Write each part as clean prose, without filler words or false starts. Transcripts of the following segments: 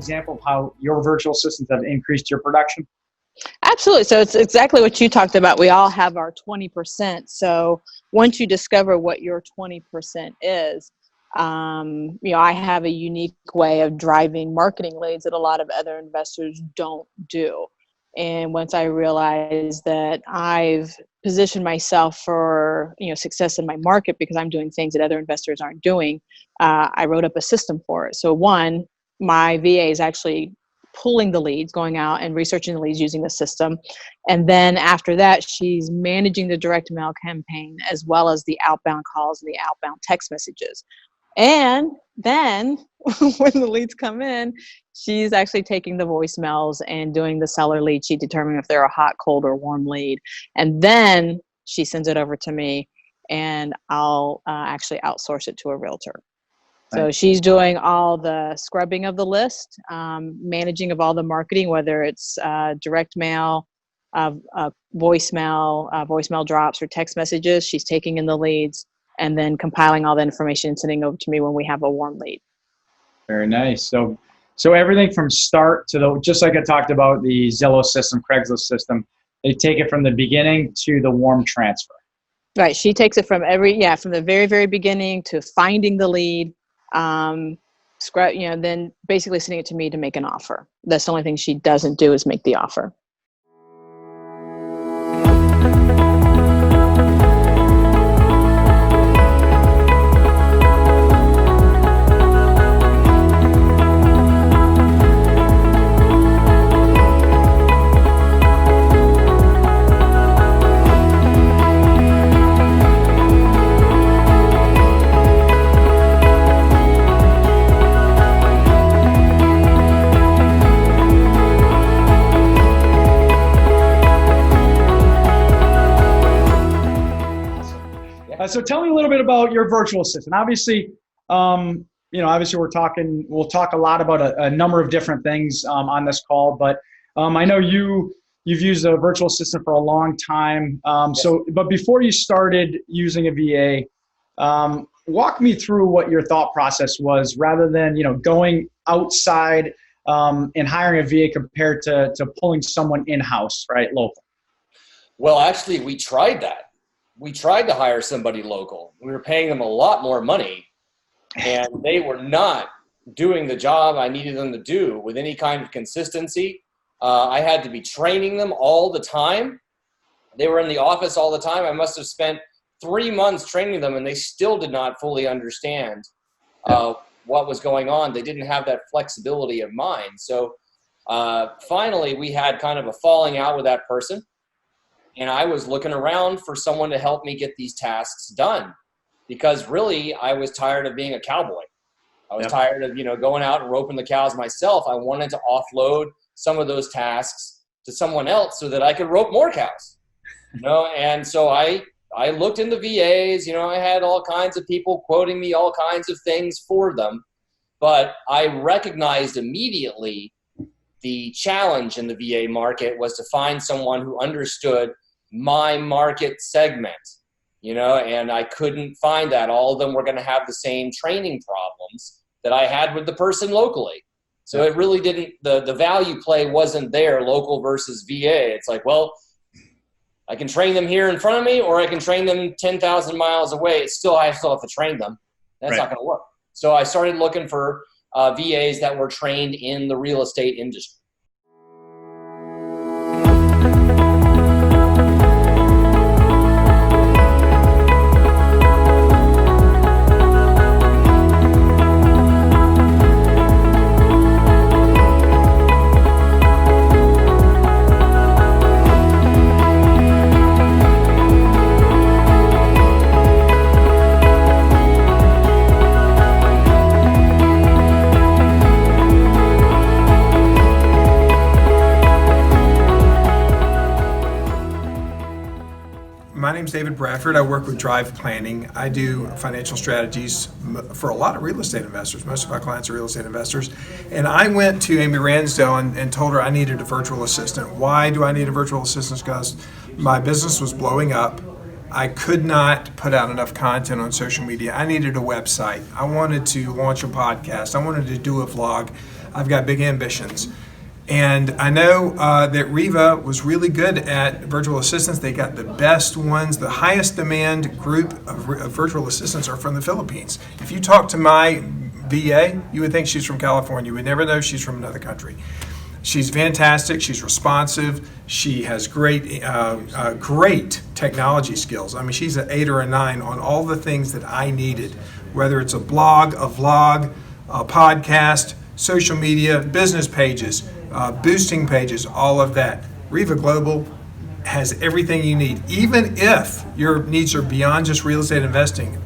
example of how your virtual assistants have increased your production? Absolutely. So it's exactly what you talked about. We all have our 20%. So once you discover what your 20% is, I have a unique way of driving marketing leads that a lot of other investors don't do. And once I realized that I've positioned myself for, success in my market because I'm doing things that other investors aren't doing, I wrote up a system for it. So one, my VA is actually pulling the leads, going out and researching the leads using the system. And then after that, she's managing the direct mail campaign as well as the outbound calls and the outbound text messages. And then when the leads come in, she's actually taking the voicemails and doing the seller lead sheet, determining if they're a hot, cold, or warm lead. And then she sends it over to me, and I'll actually outsource it to a realtor. So she's doing all the scrubbing of the list, managing of all the marketing, whether it's direct mail, voicemail drops, or text messages. She's taking in the leads and then compiling all the information and sending over to me when we have a warm lead. Very nice. So everything from start to just like I talked about, the Zillow system, Craigslist system, they take it from the beginning to the warm transfer. Right. She takes it from the very, very beginning to finding the lead, then basically sending it to me to make an offer. That's the only thing she doesn't do is make the offer. So tell me a little bit about your virtual assistant. Obviously, we'll talk a lot about a number of different things on this call, but I know you've used a virtual assistant for a long time. But before you started using a VA, walk me through what your thought process was rather than, going outside and hiring a VA compared to pulling someone in-house, right, local. Well, actually, we tried that. We tried to hire somebody local. We were paying them a lot more money, and they were not doing the job I needed them to do with any kind of consistency. I had to be training them all the time. They were in the office all the time. I must have spent 3 months training them, and they still did not fully understand what was going on. They didn't have that flexibility of mind. So finally, we had kind of a falling out with that person. And I was looking around for someone to help me get these tasks done because really I was tired of being a cowboy. I was tired of, going out and roping the cows myself. I wanted to offload some of those tasks to someone else so that I could rope more cows, And so I looked into VAs, I had all kinds of people quoting me all kinds of things for them, but I recognized immediately the challenge in the VA market was to find someone who understood my market segment, and I couldn't find that. All of them were going to have the same training problems that I had with the person locally. So it really didn't, the value play wasn't there, local versus VA. It's like, well, I can train them here in front of me, or I can train them 10,000 miles away. I still have to train them. That's not going to work. So I started looking for VAs that were trained in the real estate industry. My name's David Bradford. I work with Drive Planning. I do financial strategies for a lot of real estate investors. Most of my clients are real estate investors. And I went to Amy Ransdell and told her I needed a virtual assistant. Why do I need a virtual assistant? Because my business was blowing up. I could not put out enough content on social media. I needed a website. I wanted to launch a podcast. I wanted to do a vlog. I've got big ambitions. And I know that REVA was really good at virtual assistants. They got the best ones. The highest demand group of virtual assistants are from the Philippines. If you talk to my VA, you would think she's from California. You would never know she's from another country. She's fantastic. She's responsive. She has great technology skills. I mean, she's an 8 or a 9 on all the things that I needed, whether it's a blog, a vlog, a podcast, social media, business pages, boosting pages, all of that. REVA Global has everything you need. Even if your needs are beyond just real estate investing,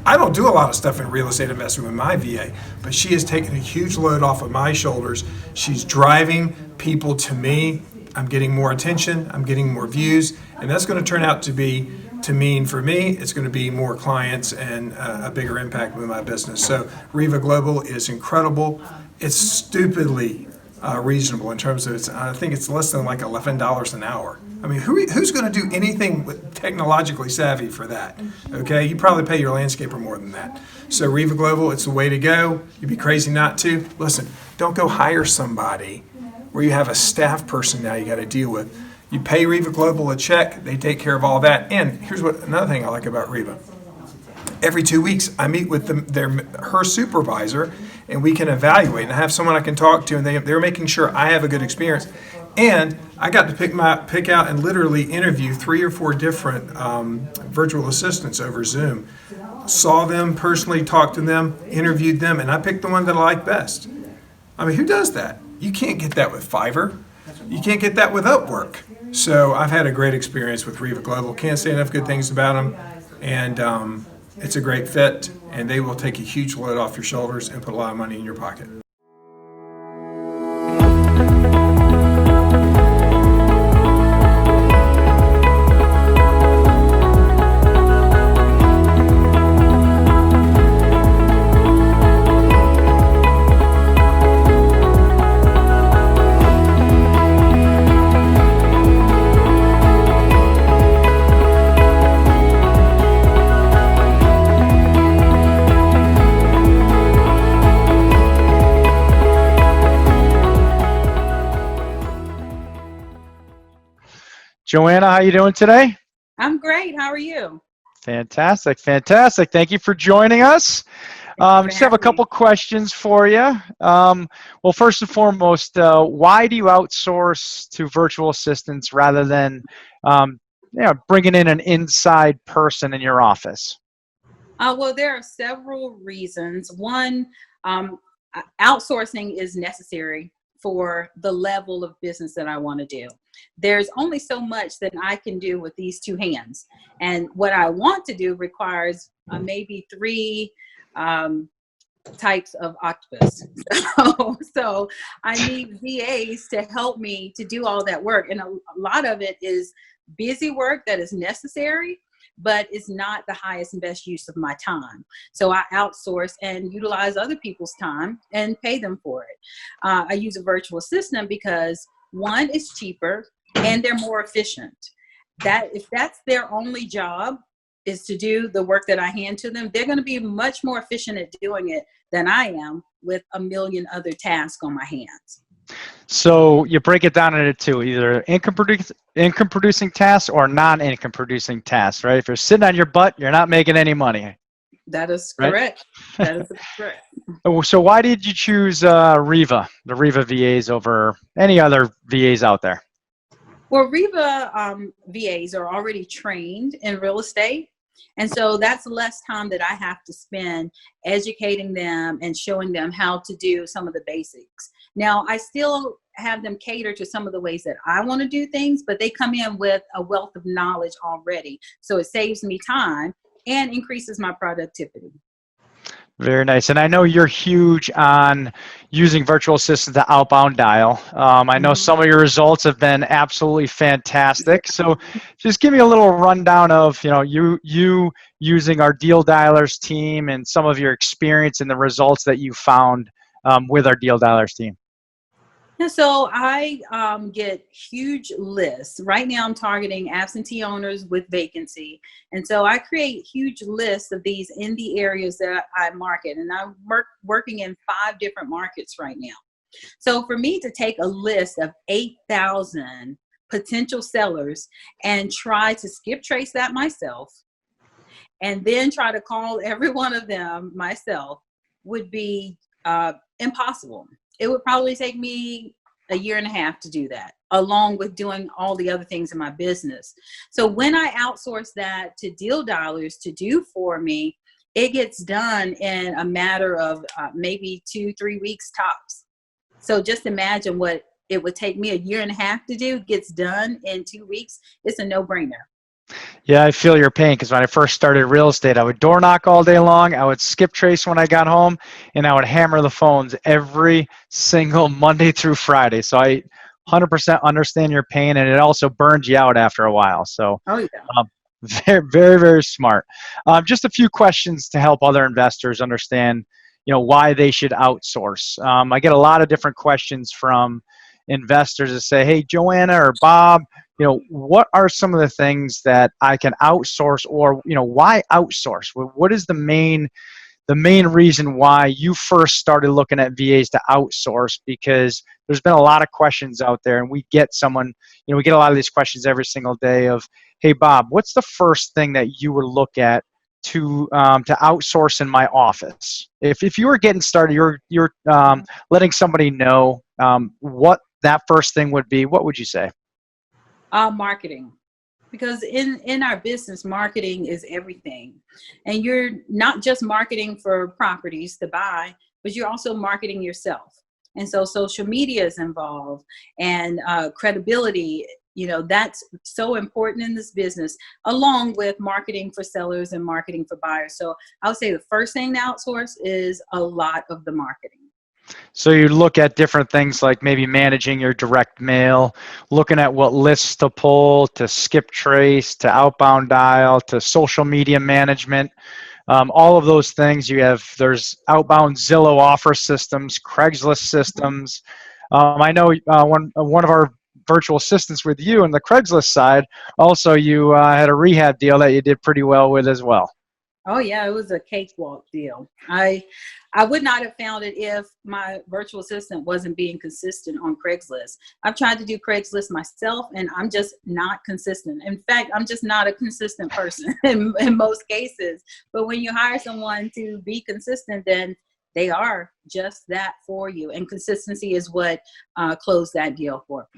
I don't do a lot of stuff in real estate investing with my VA, but she has taken a huge load off of my shoulders. She's driving people to me. I'm getting more attention. I'm getting more views, and that's going to turn out to mean for me, it's going to be more clients and a bigger impact with my business. So REVA Global is incredible. It's stupidly reasonable in terms of I think it's less than like $11 an hour. I mean, who's going to do anything technologically savvy for that? Okay, you probably pay your landscaper more than that. So REVA Global, it's the way to go. You'd be crazy not to. Listen, don't go hire somebody where you have a staff person now you got to deal with. You pay REVA Global a check, they take care of all that. And here's another thing I like about REVA. Every 2 weeks, I meet with her supervisor, and we can evaluate. And I have someone I can talk to, and they're making sure I have a good experience. And I got to pick out and literally interview 3 or 4 different virtual assistants over Zoom. Saw them personally, talked to them, interviewed them, and I picked the one that I like best. I mean, who does that? You can't get that with Fiverr. You can't get that with Upwork. So I've had a great experience with REVA Global. Can't say enough good things about them. And it's a great fit, and they will take a huge load off your shoulders and put a lot of money in your pocket. Joanna, how you doing today? I'm great. How are you? Fantastic, fantastic. Thank you for joining us. Just have a couple questions for you. Well, first and foremost, why do you outsource to virtual assistants rather than bringing in an inside person in your office? Well, there are several reasons. One, outsourcing is necessary for the level of business that I want to do. There's only so much that I can do with these 2 hands. And what I want to do requires maybe 3 types of octopus. So I need VAs to help me to do all that work. And a lot of it is busy work that is necessary, but it's not the highest and best use of my time. So I outsource and utilize other people's time and pay them for it. I use a virtual assistant because one, is cheaper and they're more efficient. If that's their only job is to do the work that I hand to them, they're going to be much more efficient at doing it than I am with a million other tasks on my hands. So you break it down into 2, either income producing tasks or non-income producing tasks, right? If you're sitting on your butt, you're not making any money. That is correct. Right? That is correct. So why did you choose REVA, the REVA VAs over any other VAs out there? Well, REVA VAs are already trained in real estate. And so that's less time that I have to spend educating them and showing them how to do some of the basics. Now, I still have them cater to some of the ways that I want to do things, but they come in with a wealth of knowledge already. So it saves me time and increases my productivity. Very nice. And I know you're huge on using virtual assistants to outbound dial. I know some of your results have been absolutely fantastic. So just give me a little rundown of, you using our Deal Dialers team and some of your experience and the results that you found with our Deal Dialers team. And so I get huge lists. Right now, I'm targeting absentee owners with vacancy. And so I create huge lists of these in the areas that I market. And I'm working in 5 different markets right now. So for me to take a list of 8,000 potential sellers and try to skip trace that myself, and then try to call every one of them myself would be impossible. It would probably take me a year and a half to do that, along with doing all the other things in my business. So when I outsource that to deal dialers to do for me, it gets done in a matter of maybe 2-3 weeks tops. So just imagine what it would take me a year and a half to do gets done in 2 weeks. It's a no-brainer. Yeah, I feel your pain because when I first started real estate, I would door knock all day long. I would skip trace when I got home, and I would hammer the phones every single Monday through Friday. So I 100% understand your pain, and it also burns you out after a while. So Oh, yeah. very, very, very smart. Just a few questions to help other investors understand, why they should outsource. I get a lot of different questions from investors that say, "Hey, Joanna or Bob, what are some of the things that I can outsource, or why outsource? What is the main reason why you first started looking at VAs to outsource?" Because there's been a lot of questions out there, and we get a lot of these questions every single day of, "Hey, Bob, what's the first thing that you would look at to outsource in my office?" If you were getting started, you're letting somebody know what that first thing would be, what would you say? Marketing. Because in our business, marketing is everything. And you're not just marketing for properties to buy, but you're also marketing yourself. And so social media is involved, and credibility, that's so important in this business, along with marketing for sellers and marketing for buyers. So I would say the first thing to outsource is a lot of the marketing. So you look at different things like maybe managing your direct mail, looking at what lists to pull, to skip trace, to outbound dial, to social media management. All of those things there's outbound Zillow offer systems, Craigslist systems. I know one of our virtual assistants with you on the Craigslist side, also you had a rehab deal that you did pretty well with as well. Oh yeah, it was a cakewalk deal. I would not have found it if my virtual assistant wasn't being consistent on Craigslist. I've tried to do Craigslist myself, and I'm just not consistent. In fact, I'm just not a consistent person in most cases. But when you hire someone to be consistent, then they are just that for you. And consistency is what closed that deal for me.